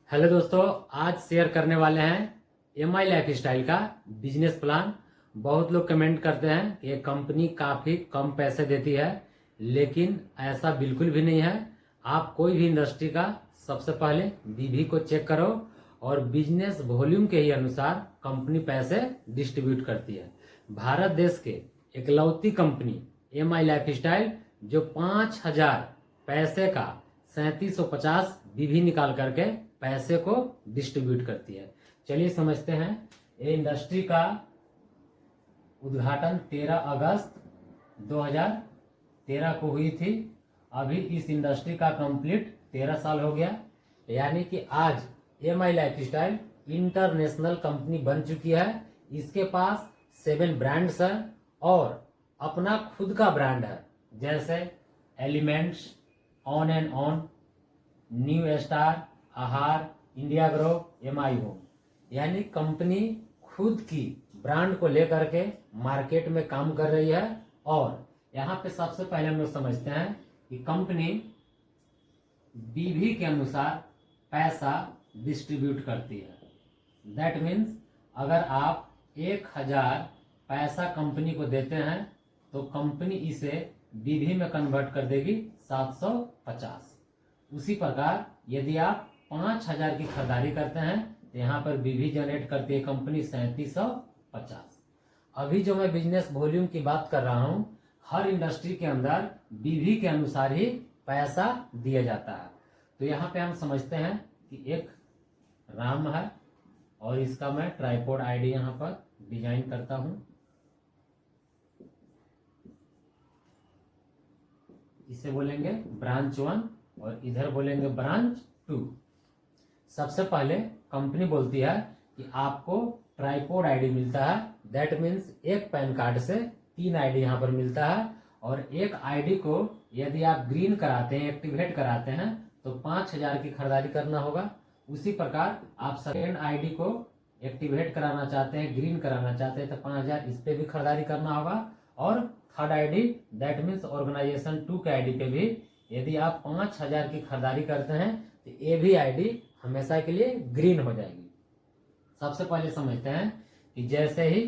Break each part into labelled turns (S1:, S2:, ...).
S1: Hello दोस्तों, आज share करने वाले हैं MI लाइफ स्टाइल का बिजनेस प्लान। बहुत लोग कमेंट करते हैं कि ये कंपनी काफ़ी कम पैसे देती है, लेकिन ऐसा बिल्कुल भी नहीं है। आप कोई भी इंडस्ट्री का सबसे पहले बीवी को चेक करो और बिजनेस वॉल्यूम के ही अनुसार कंपनी पैसे डिस्ट्रीब्यूट करती है। भारत देश के इकलौती कंपनी MI लाइफ स्टाइल जो 5,000 पैसे का 3750 बीवी निकाल करके पैसे को डिस्ट्रीब्यूट करती है। चलिए समझते हैं। ये इंडस्ट्री का उद्घाटन 13 अगस्त 2013 को हुई थी। अभी इस इंडस्ट्री का कंप्लीट 13 साल हो गया, यानी कि आज MI life style international company बन चुकी है। इसके पास 7 ब्रांड्स हैं और अपना खुद का ब्रांड है, जैसे elements, on and on, new star, आहार, इंडिया ग्रो, MI होम। यानी कंपनी खुद की ब्रांड को लेकर के मार्केट में काम कर रही है। और यहाँ पे सबसे पहले हम लोग समझते हैं कि कंपनी बीवी के अनुसार पैसा डिस्ट्रीब्यूट करती है। दैट मीन्स अगर आप 1,000 पैसा कंपनी को देते हैं तो कंपनी इसे बीवी में कन्वर्ट कर देगी 750। उसी प्रकार यदि आप 5,000 की खरीदारी करते हैं तो यहाँ पर बीवी जनरेट करती है कंपनी 3750। अभी जो मैं बिजनेस वॉल्यूम की बात कर रहा हूँ, हर इंडस्ट्री के अंदर बीवी के अनुसार ही पैसा दिया जाता है। तो यहाँ पे हम समझते हैं कि एक राम है और इसका मैं ट्राइपॉड आईडी यहाँ पर डिजाइन करता हूँ। इसे बोलेंगे ब्रांच 1 और इधर बोलेंगे ब्रांच 2। सबसे पहले कंपनी बोलती है कि आपको ट्राइपॉड आईडी मिलता है। दैट मीन्स एक पैन कार्ड से 3 आईडी यहाँ पर मिलता है, और एक आईडी को यदि आप ग्रीन कराते हैं, एक्टिवेट कराते हैं, तो 5,000 की खरीदारी करना होगा। उसी प्रकार आप सेकेंड आईडी को एक्टिवेट कराना चाहते हैं, ग्रीन कराना चाहते हैं, तो 5,000 इस पे भी खरीदारी करना होगा। और third ID that means organisation 2 के आईडी पे भी यदि आप 5,000 की खरीदारी करते हैं तो ये भी आईडी हमेशा के लिए ग्रीन हो जाएगी। सबसे पहले समझते हैं कि जैसे ही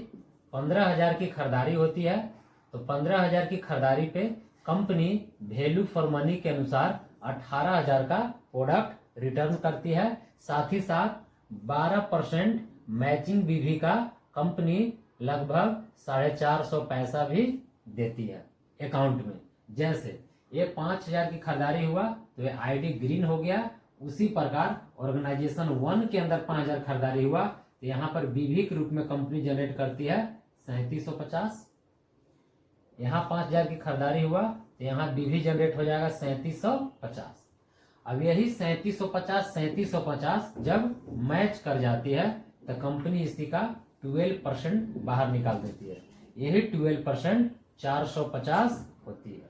S1: 15,000 की खरीदारी होती है तो 15,000 की खरीदारी पे कंपनी वैल्यू फॉर मनी के अनुसार 18,000 का प्रोडक्ट रिटर्न करती है। साथ ही साथ 12% मैचिंग बीवी का कंपनी लगभग 450 पैसा भी देती है अकाउंट में। जैसे ये 5,000 की खरीदारी हुआ तो ये आईडी ग्रीन हो गया। उसी प्रकार ऑर्गेनाइजेशन 1 के अंदर 5,000 खरीदारी हुआ तो यहाँ पर बीवी के रूप में कंपनी जनरेट करती है 3750। यहाँ 5,000 की खरीदारी हुआ तो यहाँ बीवी जनरेट हो जाएगा 3750। अब यही 3750 जब मैच कर जाती है तो कंपनी इसी का 12% बाहर निकाल देती है। यही 12% 450 होती है।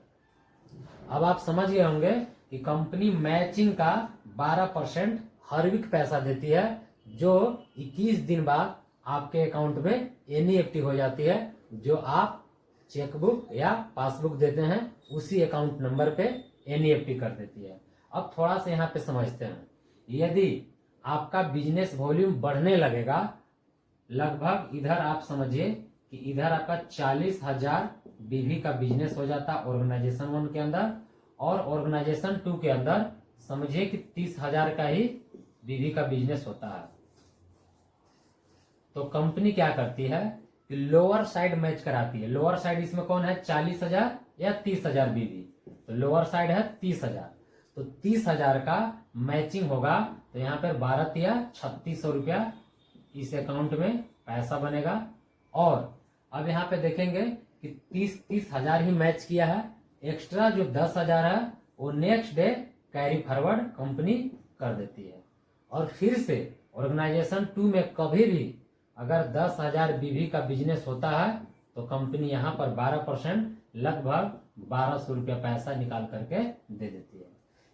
S1: अब आप समझ गए होंगे कि कंपनी मैचिंग का 12% हर वीक पैसा देती है, जो 21 दिन बाद आपके अकाउंट में NEFT हो जाती है। जो आप चेकबुक या पासबुक देते हैं उसी अकाउंट नंबर पे NEFT कर देती है। अब थोड़ा सा यहाँ पे समझते हैं। यदि आपका बिजनेस वॉल्यूम बढ़ने लगेगा, लगभग इधर आप समझिए कि इधर आपका 40,000 बीवी का बिजनेस हो जाता है ऑर्गेनाइजेशन 1 के अंदर, और ऑर्गेनाइजेशन 2 के अंदर समझिए कि 30,000 का ही बीवी का बिजनेस होता है। तो कंपनी क्या करती है कि लोअर साइड मैच कराती है। लोअर साइड इसमें कौन है, 40,000 या 30,000 बीवी। तो लोअर साइड है 30,000, तो 30,000 का मैचिंग होगा तो यहाँ पर 12 या 3600 रुपया इस अकाउंट में पैसा बनेगा। और अब यहाँ पे देखेंगे कि 30,000 ही मैच किया है। एक्स्ट्रा जो 10,000 है वो next day carry forward company कर देती है। और फिर से ऑर्गेनाइजेशन 2 में कभी भी अगर 10,000 बीवी का बिजनेस होता है तो कंपनी यहाँ पर 12% लगभग 1,200 रुपया पैसा निकाल करके दे देती है।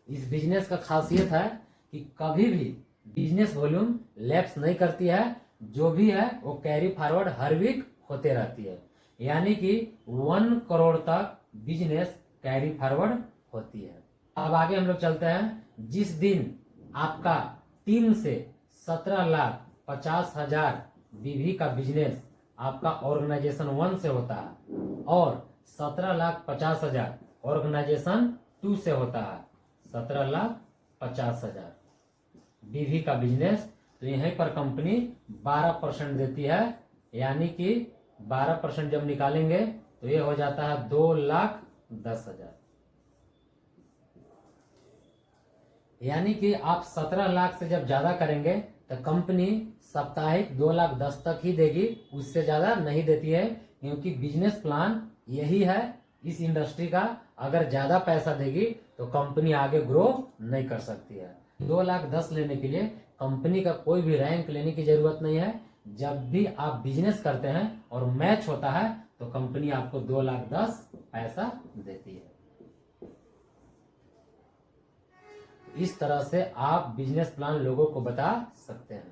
S1: इस बिजनेस का खासियत है कि कभी भी बिजनेस वॉल्यूम लैप्स नहीं करती है। जो भी है वो कैरी फॉरवर्ड हर वीक होते रहती है, यानी कि 1 करोड़ तक बिजनेस कैरी फॉरवर्ड होती है। अब आगे हम लोग चलते हैं। जिस दिन आपका 3 से 17,50,000 बीवी का बिजनेस आपका ऑर्गेनाइजेशन 1 से होता है और 17,50,000 ऑर्गेनाइजेशन 2 से होता है। 17,50,000 बीवी का बिजनेस, तो यहीं पर कंपनी 12% देती है, यानी कि 12% जब निकालेंगे तो ये हो जाता है 2,10,000। यानी कि आप 17 लाख से जब ज्यादा करेंगे तो कंपनी साप्ताहिक 2,10,000 तक ही देगी, उससे ज्यादा नहीं देती है, क्योंकि बिजनेस प्लान यही है इस इंडस्ट्री का। अगर ज्यादा पैसा देगी तो कंपनी आगे ग्रो नहीं कर सकती है। 2,10,000 लेने के लिए कंपनी का कोई भी रैंक लेने की जरूरत नहीं है। जब भी आप बिजनेस करते हैं और मैच होता है तो कंपनी आपको 2,10,000 पैसा देती है। इस तरह से आप बिजनेस प्लान लोगों को बता सकते हैं।